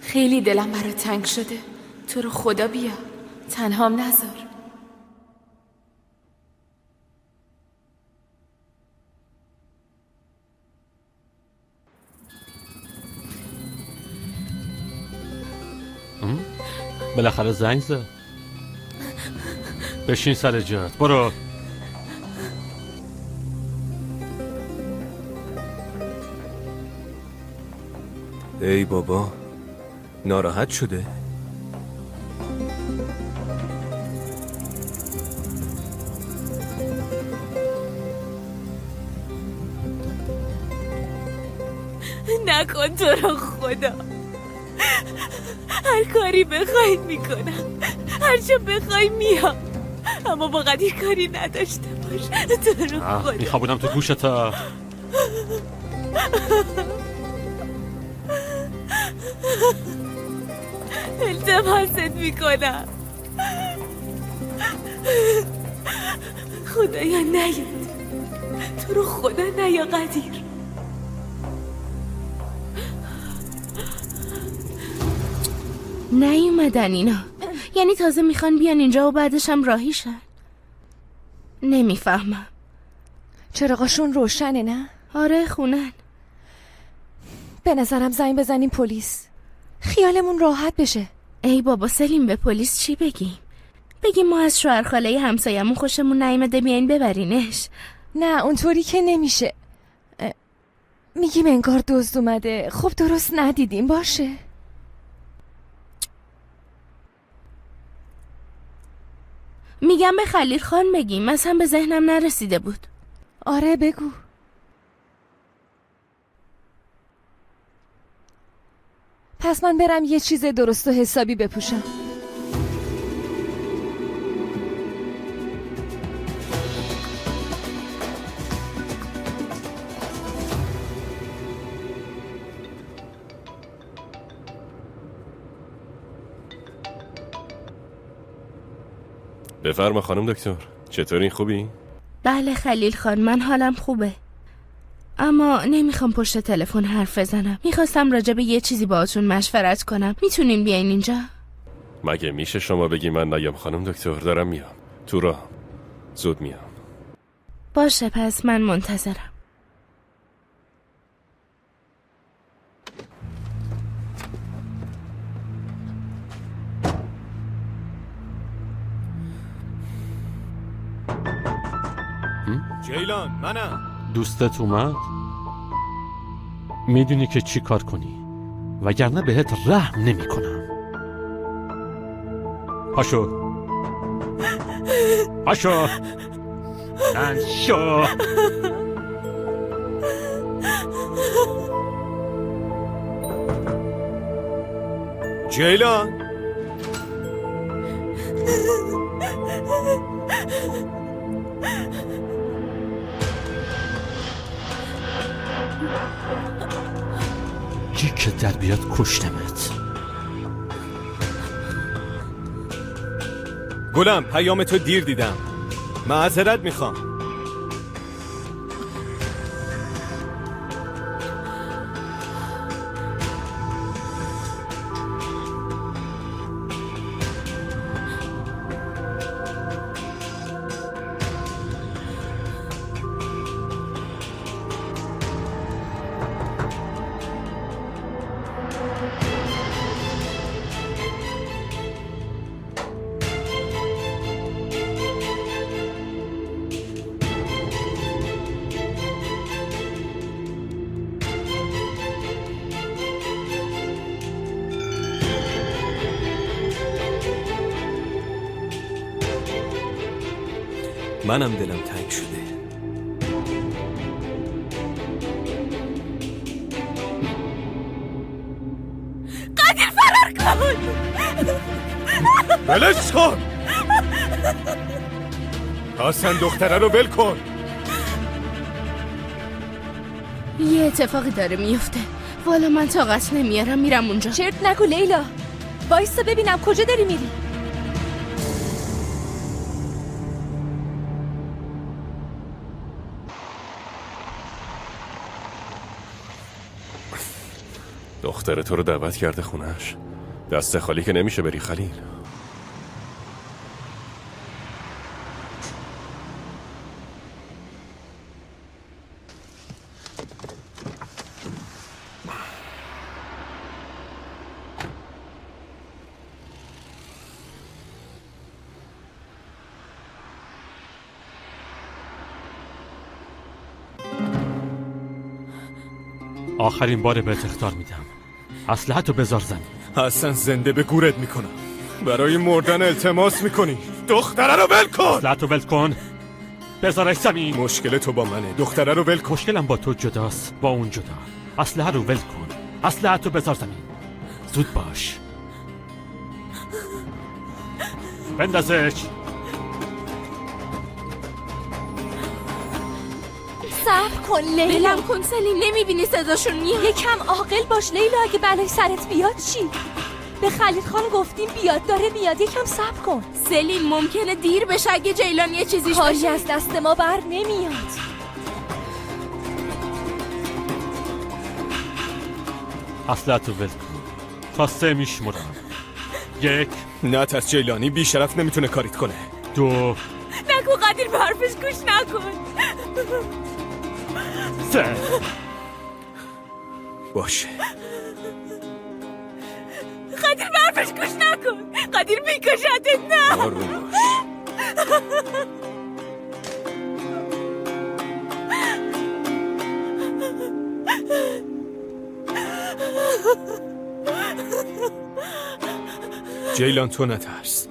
خیلی دلم برات تنگ شده. تو رو خدا بیا، تنهام نذار. بالاخره زنگ زد. بشین سر جات، برو. ای بابا، ناراحت شده؟ نکن تو رو خدا. هر کاری بخواید میکنم، هر چه بخوای میام، اما فقط این کاری نداشته باش. تو رو خدا. میخوابونم تو گوشتا. التماست میکنم خدایا نیاد. تو رو خدا نیا قدیر. نیومدن اینا، یعنی تازه میخوان بیان اینجا و بعدش هم راهیشن. نمیفهمم. چراغاشون روشنه نه؟ آره خونن. به نظرم زنگ بزنیم پلیس، خیالمون راحت بشه. ای بابا سلیم، به پلیس چی بگیم؟ بگیم ما از شوهر خاله همسایمون خوشمون نیامده بیاین ببرینش. نه اونطوری که نمیشه. میگیم انگار دزد اومده. خب درست ندیدیم باشه. میگم به خلیل خان بگیم، مثلا به ذهنم نرسیده بود. آره بگو. پس من برم یه چیز درست و حسابی بپوشم. بفرما خانم دکتر، چطورین؟ خوبی؟ بله خلیل خان، من حالم خوبه، اما نمیخوام پشت تلفن حرف بزنم. میخواستم راجع به یه چیزی باهاتون مشورت کنم. میتونین بیاین اینجا؟ مگه میشه شما بگی من نیام خانم دکتر؟ دارم میام، تو راه، زود میام. باشه پس من منتظرم. جیلان، منم. دوستت اومد؟ میدونی که چی کار کنی، وگرنه بهت رحم نمی کنم. پاشو پاشو شو. جیلان، کی که در بیاد کشتمت. گلم پیام تو دیر دیدم، معذرت میخوام. منم دلم تنگ شده. قدیر فرار کن. بلش کن. حسن دختره رو ول کن. یه اتفاقی داره میفته. والا من طاقت نمیارم، میرم اونجا. چرت نگو لیلا، وایسا ببینم کجا داری میری. دختر تو رو دعوت کرده خونش. دست خالی که نمیشه بری خلیل. آخرین بار بهت اخطار میدم، اسلحه‌تو بذار زمین. حسن زنده به گورت میکنم. برای مردن التماس میکنی. دختره رو ول کن. اسلحه‌تو ول کن، بذارش زمین. مشکل تو با منه. دختره رو ول کن. مشکلم با تو جداست، با اون جدا. اسلحه رو ول کن، اسلحه‌تو بذار زمین. زود باش، بندازش. صبر کن لیلا. بلم کن سلیم، نمیبینی صداشون میاد؟ یکم عاقل باش لیلا، اگه بلای سرت بیاد چی؟ به خلیل خان گفتیم بیاد، داره میاد، یکم صبر کن. سلیم ممکنه دیر بشه اگه جیلان یه چیزیش کاری بشه. از دست ما بر نمیاد. اسلحه‌تو ول کن تا 3 میشمرم. 1 نترس جیلانی، بیشرف نمیتونه کاریت کنه. 2 نگو قدیر به حرفش گوش نکن. 3 باشه. قدیر به حرفش گوش نکن. قدیر میکشتت. نه آروم باش. جیلان تو نترس.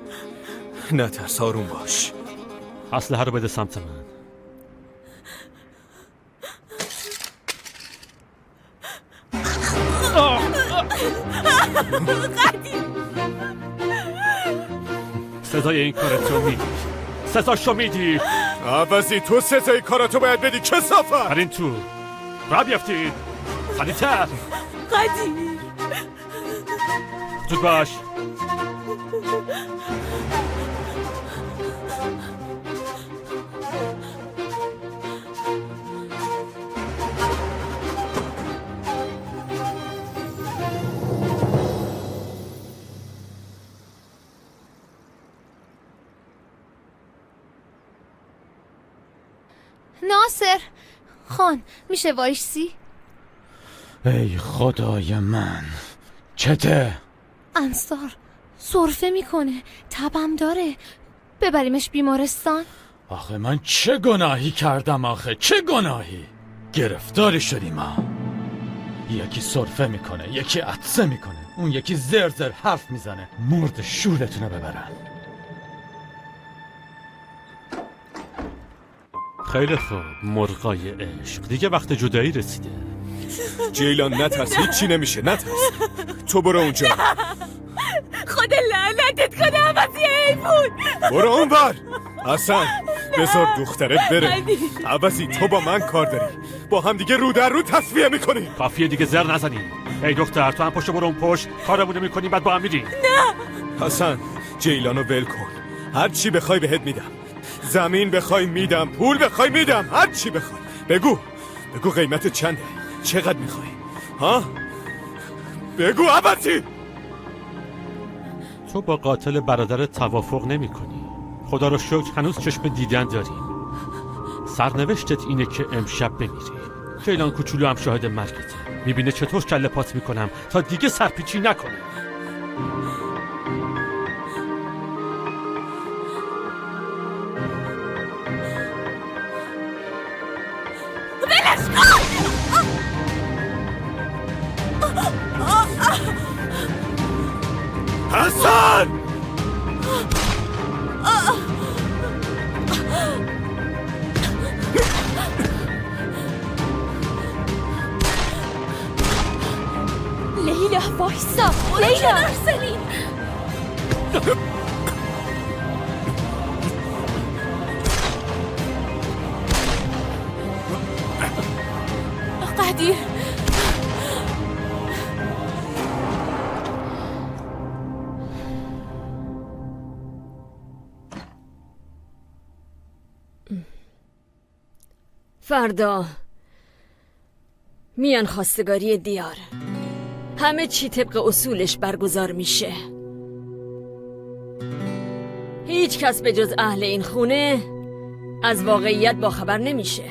نترس، آروم باش. اسلحه رو بده سمت من. صدای این کارتو میدی، صداشو میدی. عوضی تو ستای کاراتو باید بدی کثافت. برین تو، راه بیافتید. خلیتر قدیر. زود باش. ناصر خان میشه وایسی؟ ای خدای من، چته؟ انصار سرفه میکنه، تبم داره، ببریمش بیمارستان. آخه من چه گناهی کردم؟ آخه چه گناهی؟ گرفتاری شدیم ما. یکی سرفه میکنه، یکی عطسه میکنه، اون یکی زر زر حرف میزنه. مرد شورتونو ببرن. خیلی خوب مرغای عشق، دیگه وقت جدایی رسیده. جیلان نترس، هیچی نمیشه، نترس. تو برو اونجا. خدا لعنتت کنه عوضی حیوان. برو اون بر. حسن بذار دختره بره. قدیر. عوضی تو با من کار داری، با هم دیگه رو در رو تصفیه میکنی. کافیه دیگه زر نزنی. ای دختر تو هم پشت برو اون پشت، کارمونو میکنی بعد با هم میریم. حسن جیلانو ول کن. هر چی بخوای بهت میدم. زمین بخوای میدم، پول بخوای میدم، هر چی بخوای. بگو قیمت چنده؟ چقدر میخوای؟ ها؟ بگو عباسی. تو با قاتل برادرت توافق نمی کنی. خدا رو شکر هنوز چشم دیدن داریم. سرنوشتت اینه که امشب بمیری. جیلان کوچولو هم شاهد مرگته، میبینه چطور کله پات میکنم تا دیگه سرپیچی نکنه. حسن! لیلا وایسا. لیلا سلیم قدیر. فردا میان خواستگاری دیار. همه چی طبق اصولش برگزار میشه. هیچ کس به جز اهل این خونه از واقعیت باخبر نمیشه.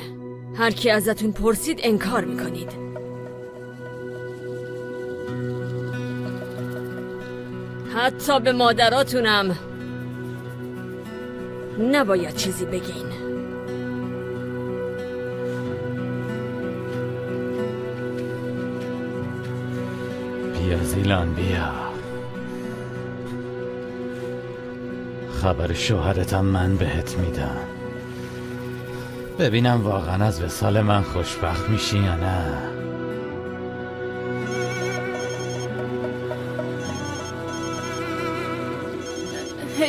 هر کی ازتون پرسید انکار میکنید. حتی به مادراتونم نباید چیزی بگین. بیا زیلان بیا. خبر شوهرتم من بهت میدم. ببینم واقعا از وصال من خوشبخت میشی یا نه.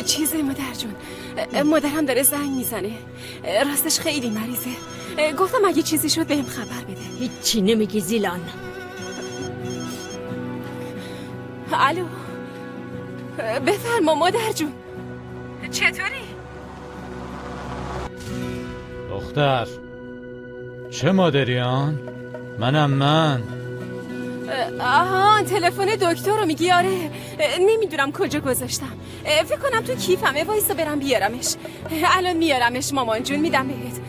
چیزه مادر جون، مادرم داره زنگ میزنه. راستش خیلی مریضه. گفتم اگه چیزی شد بهم خبر بده. هیچی نمیگی زیلان؟ الو، بفرما مادر جون. چطوری؟ دختر چه مادریان؟ من آها، تلفن دکتر رو میگی؟ آره، نمیدونم کجا گذاشتم. فکر کنم تو کیفمه. وایسا برم بیارمش. الان میارمش مامان جون، میدم بهت.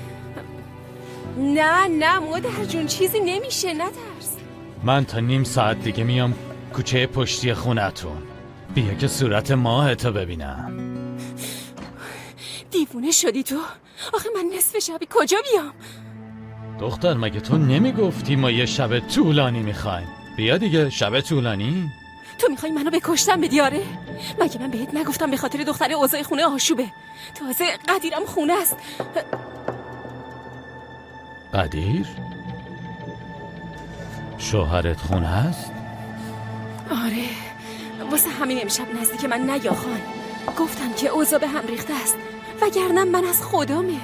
نه مادر جون، چیزی نمیشه، نترس. من تا نیم ساعت دیگه میام کوچه پشتی خونتون. بیا که صورت ماهتو ببینم. دیوونه شدی تو؟ آخه من نصف شبی کجا بیام؟ دختر مگه تو نمیگفتی ما یه شب طولانی میخوایم؟ بیا دیگه، شب طولانی. تو میخوای منو به کشتن بدی؟ آره؟ مگه من بهت نگفتم به خاطر دختر اوضاع خونه آشوبه؟ تازه قدیرم خونه است. قدیر؟ شوهرت خونه است؟ آره، واسه همین امشب نزدیک من نیا خان. گفتم که اوضاع به هم ریخته است، وگرنه من از خدامه.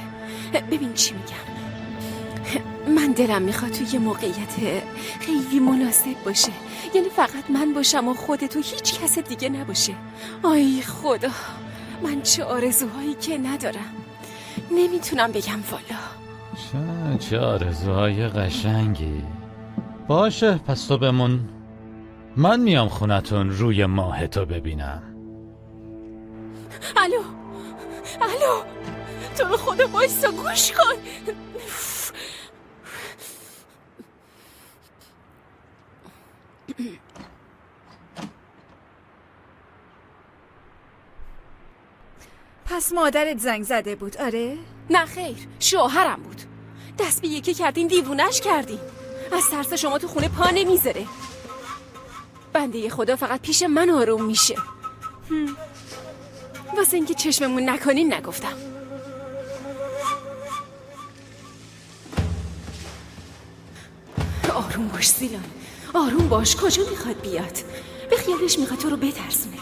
ببین چی میگم، من دلم میخواد توی یه موقعیت خیلی مناسب باشه، یعنی فقط من باشم و خودت و هیچ کس دیگه نباشه. آی خدا، من چه آرزوهایی که ندارم، نمیتونم بگم والا. چه آرزوهای قشنگی. باشه پس تو بمون، من میام خونتون روی ماهتو ببینم. الو، تو رو خدا وایسا، گوش کن. پس مادرت زنگ زده بود؟ آره؟ نه خیر، شوهرم بود. دست به یکی کردین، دیوونش کردین. از ترس شما تو خونه پا نمیذاره. بنده خدا فقط پیش من آروم میشه. واسه اینکه چشممون نکنین نگفتم. آروم باش زیلان، آروم باش. کجا میخواد بیاد؟ به خیالش میخواد تو رو بترسونه.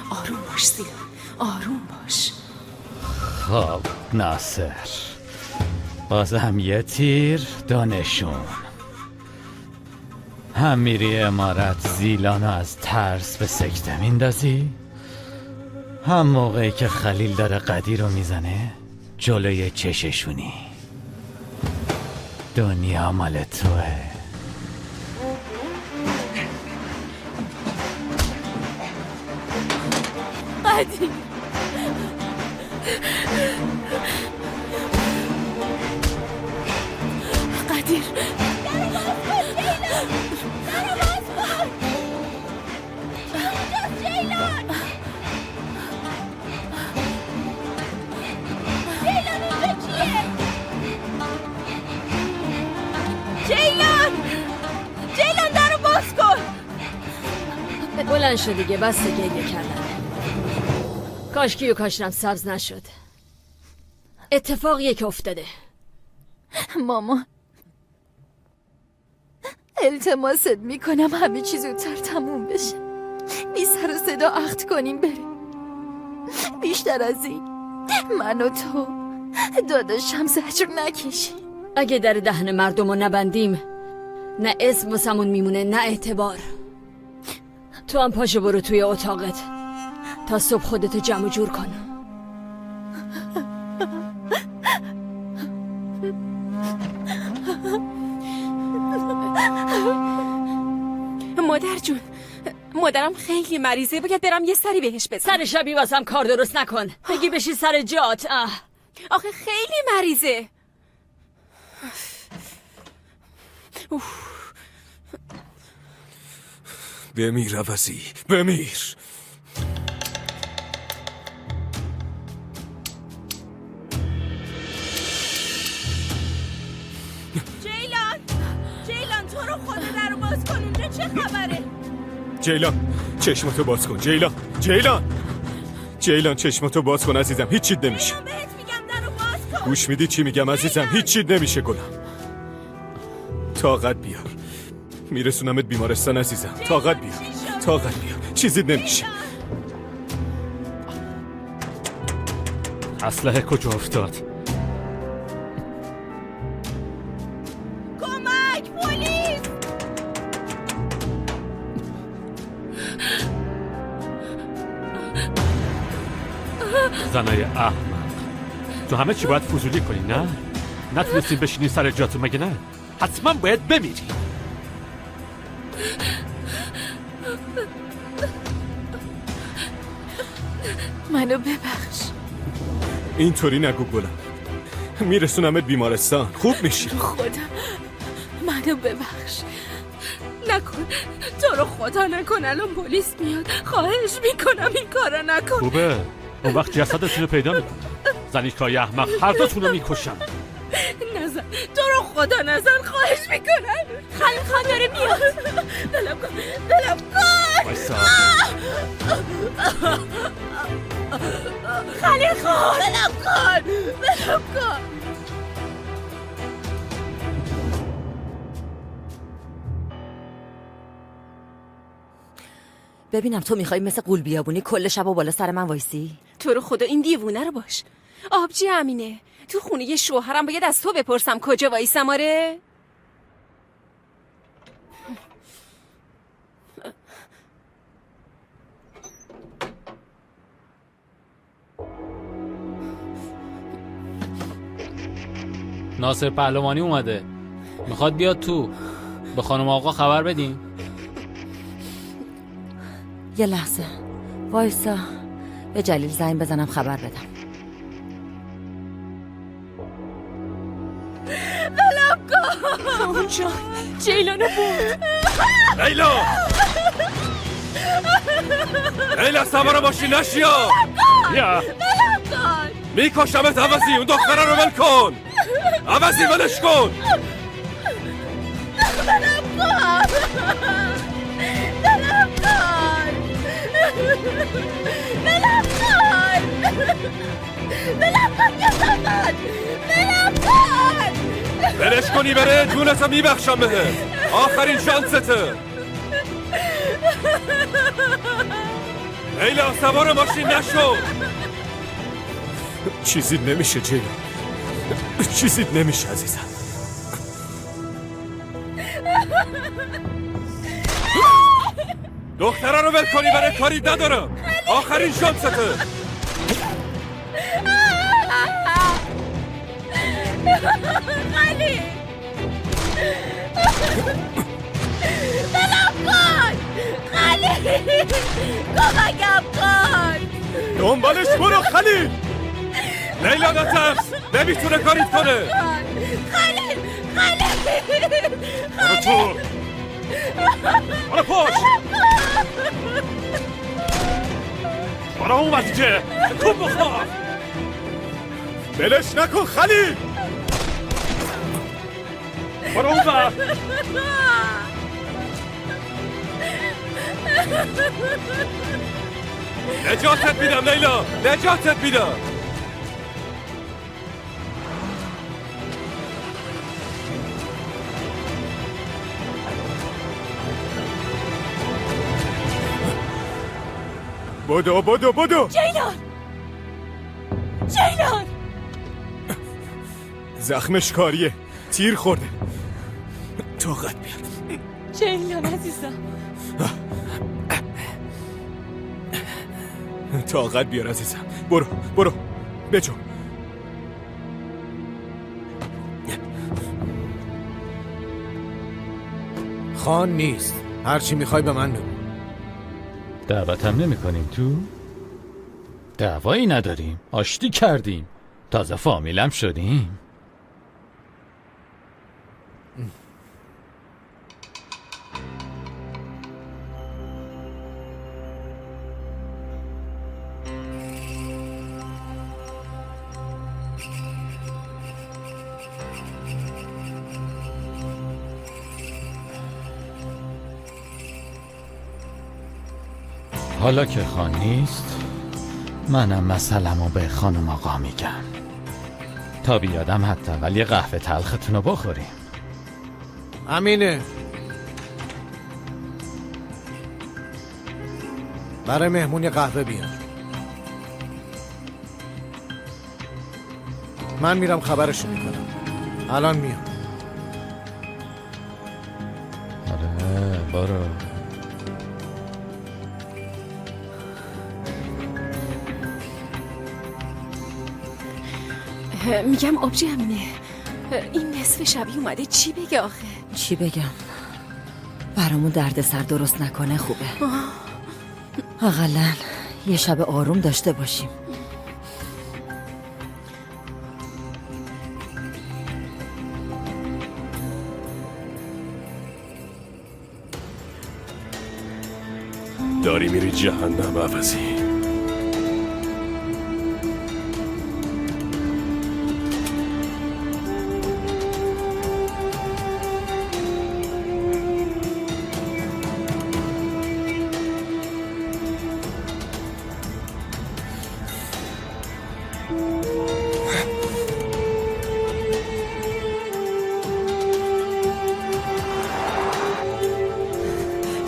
آروم باش زیلان، آروم باش. خب ناصر، بازم یه تیر دانشون. هم میری امارت زیلانو از ترس به سکته میندازی، هم موقعی که خلیل داره قدیر رو میزنه جلوی چششونی. دنیا مال توه. قدیر، قدیر، جیلان درو باز کن. بلند شد دیگه، بس گریه کردن. کاشکی و کاشرم سبز نشد. اتفاقیه که افتاده. مامان، التماست میکنم همه چیز زودتر تموم بشه. بی سر و صدا عقد کنیم بریم. بیشتر از این من و تو داداشم زجر نکشی. اگه در دهن مردم رو نبندیم، نه اسم واسمون میمونه نه اعتبار. تو هم پاشو برو توی اتاقت تا صبح خودتو جمع جور کن. مادر جون، مادرم خیلی مریضه، باید برم یه سری بهش بزنم. سر شبی واسم کار درست نکن. بگی بشی سر جات. آخه خیلی مریضه. بمیر عوضی، بمیر. جیلان تو رو خدا درو باز کن، اینجا چه خبره؟ جیلان چشمتو باز کن. جیلان چشمتو باز کن عزیزم، هیچ چیز نمیشه. بهت میگم درو باز کن. گوش میدی چی میگم عزیزم؟ هیچ چیز نمیشه گلم. طاقت بیار، میرسونمت بیمارستان عزیزم. طاقت بیار، چیزی نمیشه. اسلحه کجا افتاد؟ کمک پلیس! زنای احمق، تو همه چی باید فضولی کنی نه؟ نتونستین بشینی سر جاتون مگه نه؟ حتما باید بمیری. منو ببخش. اینطوری نگو گلم، میرسونمت بیمارستان، خوب میشی. خدا منو ببخش. نکن، تو رو خدا نکن، الان پلیس میاد. خواهش میکنم این کارو نکن. خوبه، اون وقت جسدتون رو پیدا میکنم. زنیکای احمق هر دوتون رو میکشم. نزن، تو رو خدا نزن، خواهش میکنم. خلیل خان داره میاد. دلم کن. وایسا. خلیل خان دلم کن. ببینم تو میخوای مثل قول بیابونی کل شب و بالا سر من وایسی؟ تو رو خدا این دیوونه رو باش. آبجی امینه، تو خونه شوهرم باید از تو بپرسم کجا وایسم. آره ناصر پهلوانی اومده، میخواد بیاد تو. به خانم آقا خبر بدین. یه لحظه وایسا، به جلیل زنگ بزنم خبر بدم. دلم کن. اونجا جیلانو بود. لیلا سوار ماشین نشیا. یا میکشمت عوضی، اون دختره رو ول کن. عوضی ولش کن. ولش کنی بره، جونتو میبخشم بهت. آخرین شانسته. لیلا سوار ماشین نشو. چیزی نمیشه جیلان، چیزی نمیشه عزیزم. دختره رو ول کنی بره، کاری ندارم. آخرین شانسته. خلیل دلم کن. خلیل کمکم کن. دنبالش برو خلیل. لیلا نترس، نمیتونه کاریت کنه. خلیل برو تو، برو پشت، برو اون وزیجه کن بخواه. بلش نکن خلیل. برو اون وقت. نجاتت میدم لیلا، نجاتت میدم. بدو. جیلان زخمش کاریه، تیر خورده. طاقت بیار. جیلان عزیزم. طاقت بیار عزیزم. برو بجو. خان نیست. هرچی میخوای به من بگو. دعوتم نمی کنیم تو؟ دعوایی نداریم، آشتی کردیم، تازه فامیلم شدیم. حالا که خان نیست، منم مسئله‌مو به خانم آقا میگم تا بیادم حداقل یه قهوه تلختونو بخوریم. امینه، برای مهمون یه قهوه بیار. من میرم خبرشو میکنم. الان میام. آره برو. میگم آبجی امینه، این نصف شبی اومده چی بگه آخه؟ چی بگم؟ برامون درد سر درست نکنه خوبه. اقلن یه شب آروم داشته باشیم. داری میری جهنم عوضی.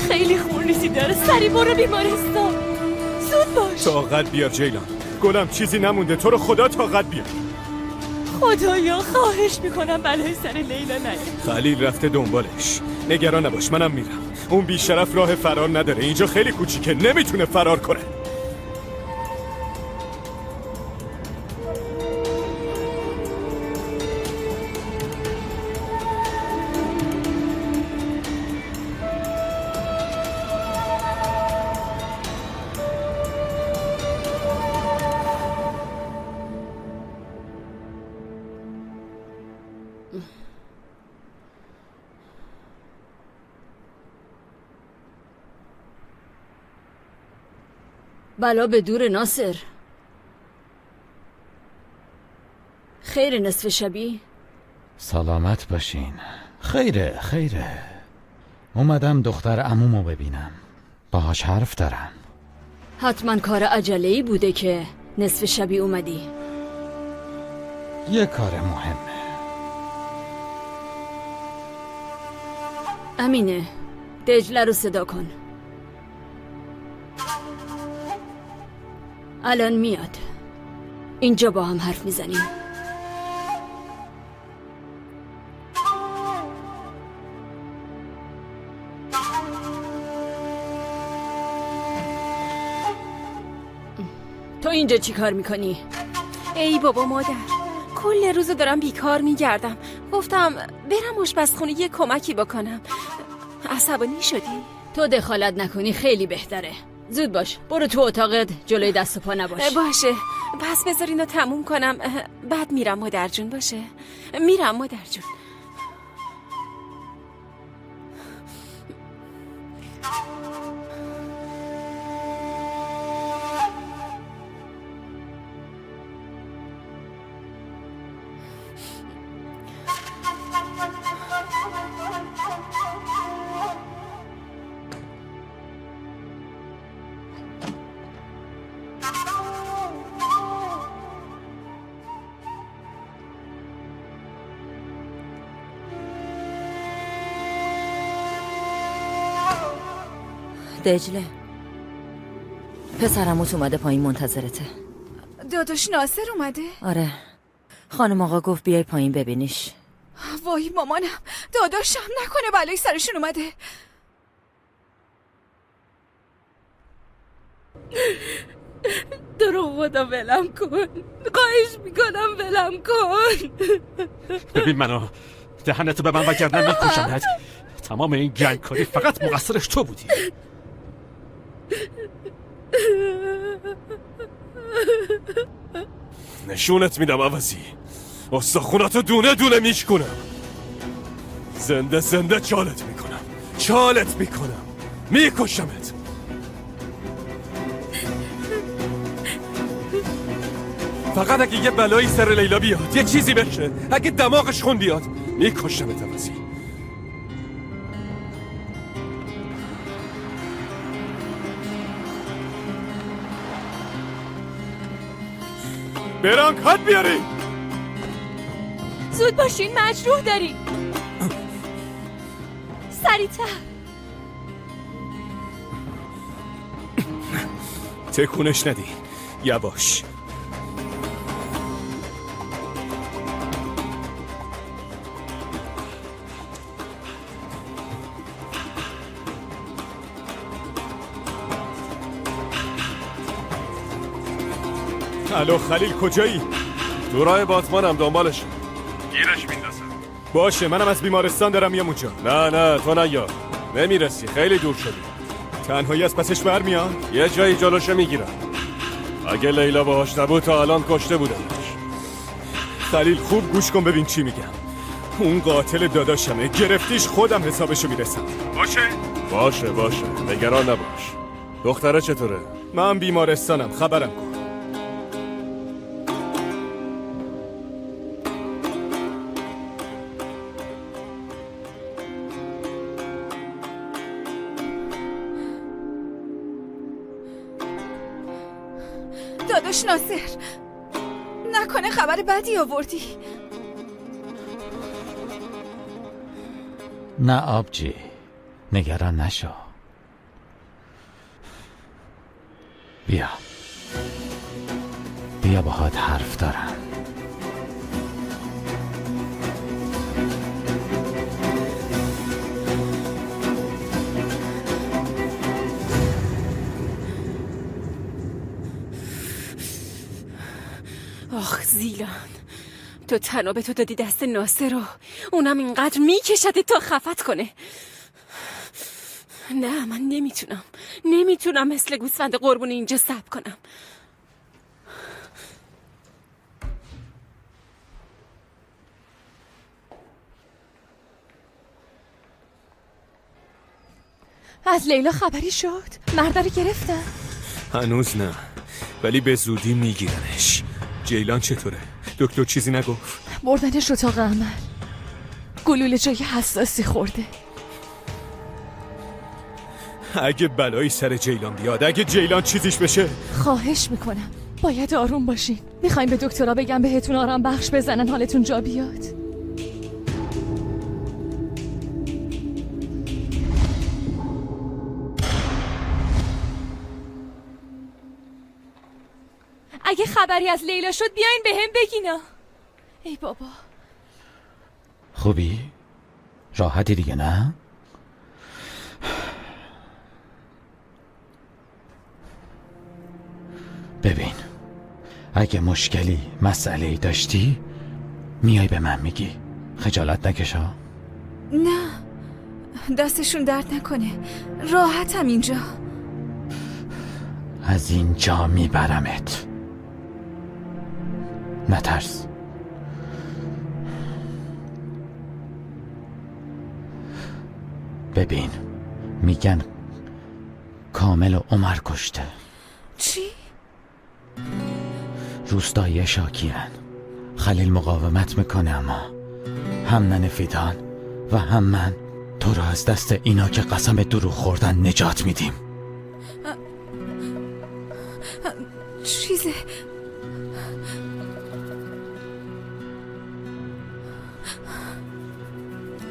خیلی خونریزی داره، سری برو بیمارستان، زود باش. طاقت بیار جیلان، گلم چیزی نمونده، تو رو خدا طاقت بیار. خدایا خواهش میکنم بلای سر لیلا نیاد. خلیل رفته دنبالش، نگران نباش، منم میرم. اون بیشرف راه فرار نداره، اینجا خیلی کوچیکه، نمیتونه فرار کنه. بلا به دور ناصر. خیر نصف شبی؟ سلامت باشین. خیره خیره. اومدم دختر عمومو ببینم، باهاش حرف دارم. حتما کار عجله‌ای بوده که نصف شبی اومدی. یه کار مهمه. امینه، دجله رو صدا کن. الان میاد. اینجا با هم حرف میزنیم. تو اینجا چی کار میکنی؟ ای بابا مادر، کل روزو دارم بیکار میگردم. گفتم برم آشپزخونه یه کمکی بکنم. عصبانی شدی؟ تو دخالت نکنی خیلی بهتره. زود باش، برو تو اتاقت، جلوی دست و پا نباش. باشه، پس بذار اینو تموم کنم، بعد میرم مادر جون. باشه میرم مادر جون. دجله، پسرموت اومده پایین منتظرته. داداش ناصر اومده؟ آره، خانم آقا گفت بیای پایین ببینیش. وای مامانم، داداشم نکنه بلای سرشون اومده. درو خدا ولم کن، خواهش میکنم ولم کن. ببین منو، دهنتو به من وگرنه میکشمت. تمام این گنگکاری فقط مقصرش تو بودی. نشونت میدم عوضی. استخوناتو دونه دونه میشکنم. زنده زنده چالت میکنم. میکشمت. فقط اگه یه بلایی سر لیلا بیاد، یه چیزی بشه، اگه دماغش خون بیاد، میکشمت عوضی. برانک هات بیاری. زود باشین، مجروح داریم. سریعتر. تکونش ندی. یواش. الو خلیل کجایی؟ تو راه باتمانم، دنبالشم. گیرش میندازم. باشه، منم از بیمارستان دارم میام اونجا. نه تو نیا. نمیرسی، خیلی دور شدی. تنهایی از پسش برمیان؟ یه جایی جلوشو میگیرم. اگه لیلا باهاش نبود تا الان کشته بودنش. خلیل خوب گوش کن ببین چی میگم. اون قاتل داداشمه، گرفتیش خودم حسابشو میرسم. باشه نگران نباش. دختره چطوره؟ من بیمارستانم، خبرم کن. داداش ناصر، نکنه خبر بدی آوردی؟ نه آبجی، نگران نشو. بیا باهات حرف دارم. آخ زیلان، تو تنابه تو دادی دست ناصر رو، اونم اینقدر میکشده تا خفت کنه. نه من نمیتونم مثل گوسفند قربونی اینجا صبر کنم. از لیلا خبری شد؟ مرد رو گرفتن؟ هنوز نه، ولی به زودی میگیرنش. جیلان چطوره؟ دکتر چیزی نگفت؟ بردنش اتاق عمل. گلوله جای حساسی خورده. اگه بلایی سر جیلان بیاد، اگه جیلان چیزیش بشه، خواهش میکنم باید آروم باشین. میخوایم به دکترها بگم بهتون آرام بخش بزنن حالتون جا بیاد. اگه خبری از لیلا شد بیاین به هم بگینا. ای بابا. خوبی؟ راحتی دیگه نه؟ ببین، اگه مشکلی مسئله‌ای داشتی میای به من میگی. خجالت نکشا. نه دستشون درد نکنه، راحتم اینجا. از اینجا میبرمت، نترس. ببین، میگن کامل و عمر کشته. چی؟ روستایی شاکیرن. خلیل مقاومت میکنه، اما هم ننه فیدان و هم من تو رو از دست اینا که قسم دروغ خوردن نجات میدیم. چیزه؟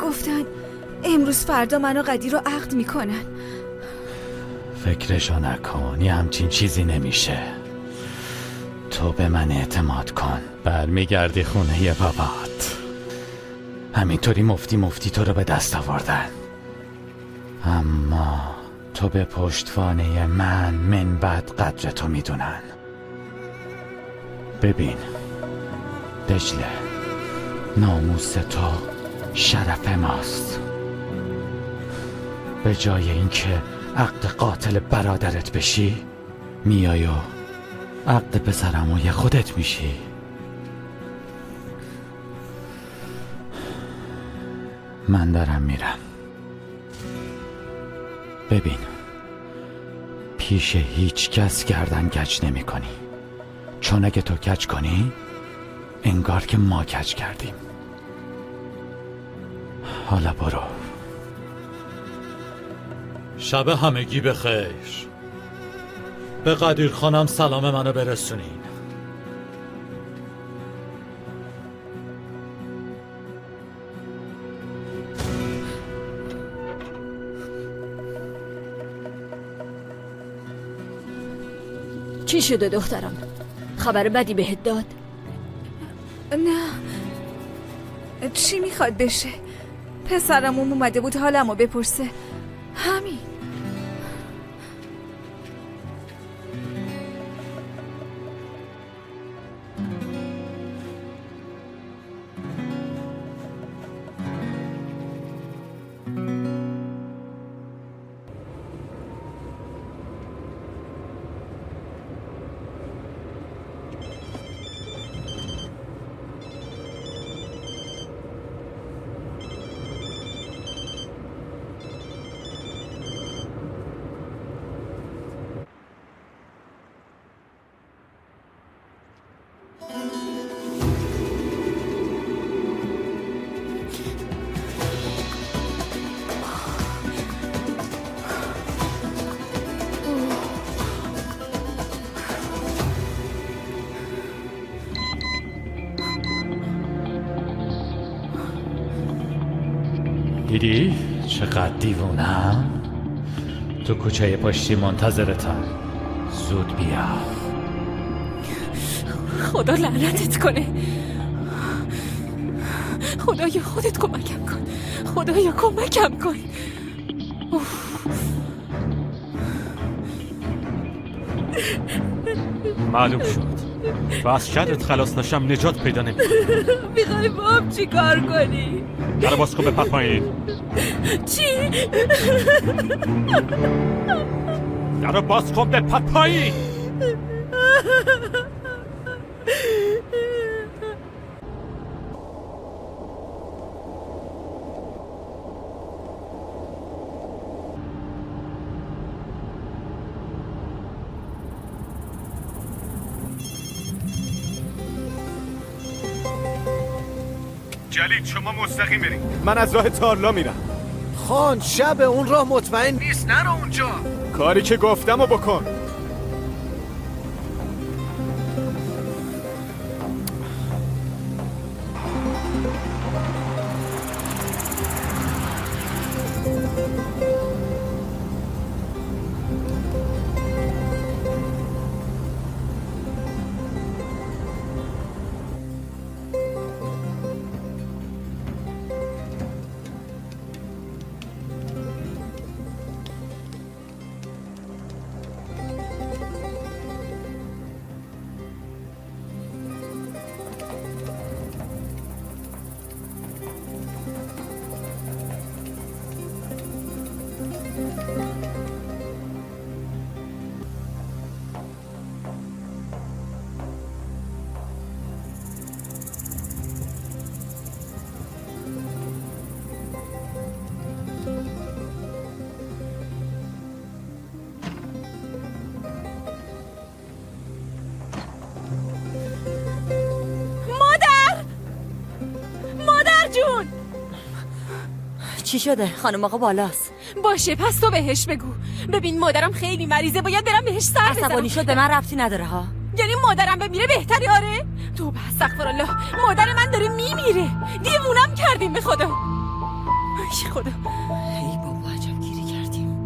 گفتن امروز فردا من و قدیر رو عقد میکنن. فکرشو نکن، یه همچین چیزی نمیشه. تو به من اعتماد کن، برمیگردی خونه بابات. همینطوری مفتی تو رو به دست آوردن، اما تو به پشتوانه من بعد قدر تو میدونن. ببین دجله، ناموس تو شرف ماست. به جای اینکه عقد قاتل برادرت بشی، میای و عقد پسرمو یه خودت میشی. من دارم میرم. ببین، پیش هیچ کس گردن کج نمی کنی، چون اگه تو کج کنی انگار که ما کج کردیم. حالا برو. شب همگی بخیر. به قدیر خانم سلام منو برسونین. چی شده دخترم؟ خبر بدی بهت داد؟ نه. چی میخواد بشه؟ پسرمون اومده بود حالمو بپرسه. همین. دیدی چقدر دیوونم؟ تو کوچه پشتی منتظرتم. زود بیا. خدا لعنتت کنه. خدایا خودت کمکم کن. خدایا کمکم کن. معلوم شد و از شرت خلاص نشم نجات پیدا نمی. میخوای با هم چی کار کنی؟ در باز کن بپر پایین. چی؟ در باز کن بپر پایین. جلیل شما مستقیم برید. من از راه تارلا میرم. خان شب اون راه مطمئن نیست، نرو اونجا. کاری که گفتم رو بکن. چی شده؟ خانم آقا بالاست. باشه پس تو بهش بگو. ببین مادرم خیلی مریضه، باید برم بهش سر بزنم. عصبانی شد به من ربطی نداره ها. یعنی مادرم بمیره بهتری؟ آره تو استغفرالله، مادر من داره میمیره. دیوونم کردیم به خدا. ای خدا. ای بابا عجب گیری کردیم.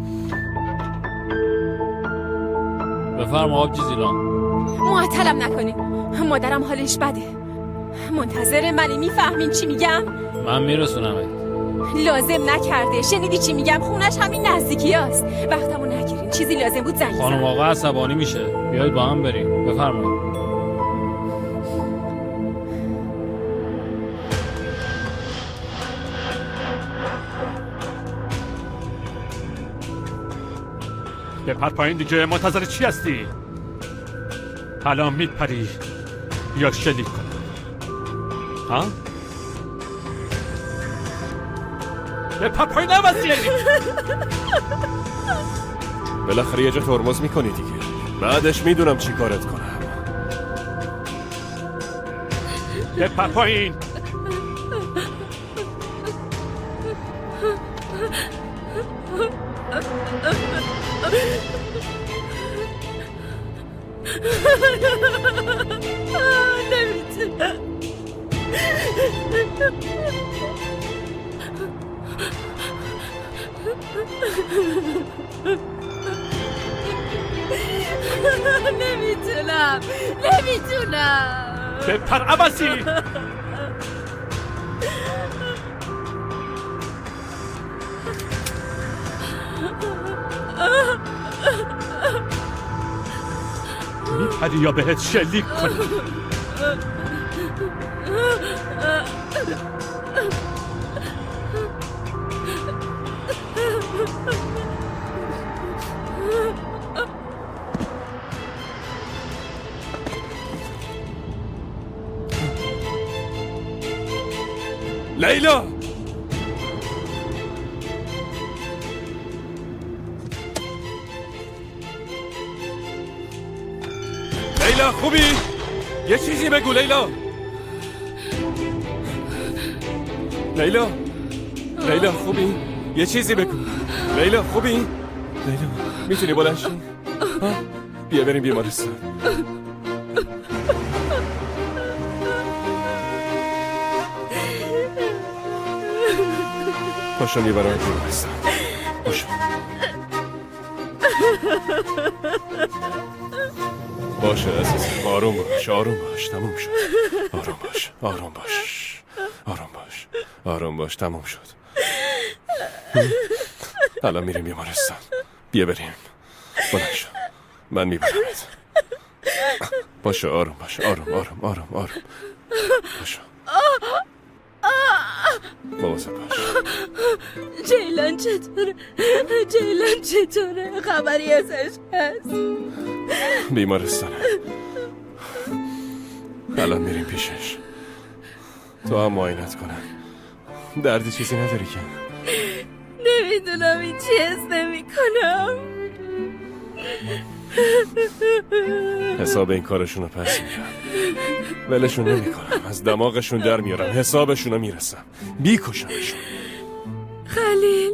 بفرما آبجی زیلان. معطلم نکنین، مادرم حالش بده. منتظر منی، میفهمین چی میگم؟ من میرسونم. لازم نکرده، شنیدی چی میگم؟ خونش همین نزدیکی هست. وقتمو نگیرین، چیزی لازم بود زنگ بزنم. خانم آقا عصبانی میشه، بیایید با هم بریم. بفرمایید. بپر پایین دیگه، منتظر چی هستی؟ الان میپری یا شلیک کنم؟ ها؟ بپر پایین عوضی. بالاخره یه جا ترمز میکنی دیگه. بعدش میدونم چی کارت کنم. بپر پایین. نمیتونم. نمیتونم. بپر عباسی. میپری یا بهت شلیک کنم؟ لیلا! لیلا خوبی؟ یه چیزی بگو لیلا. لیلا لیلا خوبی؟ یه چیزی بگو. لیلا خوبی؟ لیلا میتونی بلند شی؟ بیا بریم بیمارستان. پاشو میبرم بیمارستان. پاشو. باشه عزیزم، آروم باش، آروم باش، تموم شد. آروم باش، آروم باش، آروم باش، آروم باش، تموم شد. الان میریم بیمارستان. بیا بریم. بلند شو، من میبرمت. باشه آروم باش، آروم آروم آروم آروم. باشو. مواظب باش. جیلان چطوره؟ جیلان چطوره؟ خبری ازش هست؟ بیمارستانه. الان میریم پیشش. تو هم معاینت کنن. دردی چیزی نداری که؟ نمیدونم، این چی حس نمی‌کنم. حساب این کارشونو پس میگم. ولشون نمیکنم، از دماغشون در میارم، حسابشونو میرسم، بیکشمشون. خلیل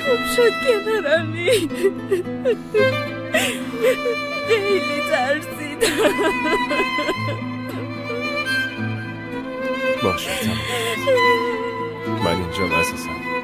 خوب شد کنارمی. خیلی ترسیدم. باشه تمام. من اینجا عزیزم.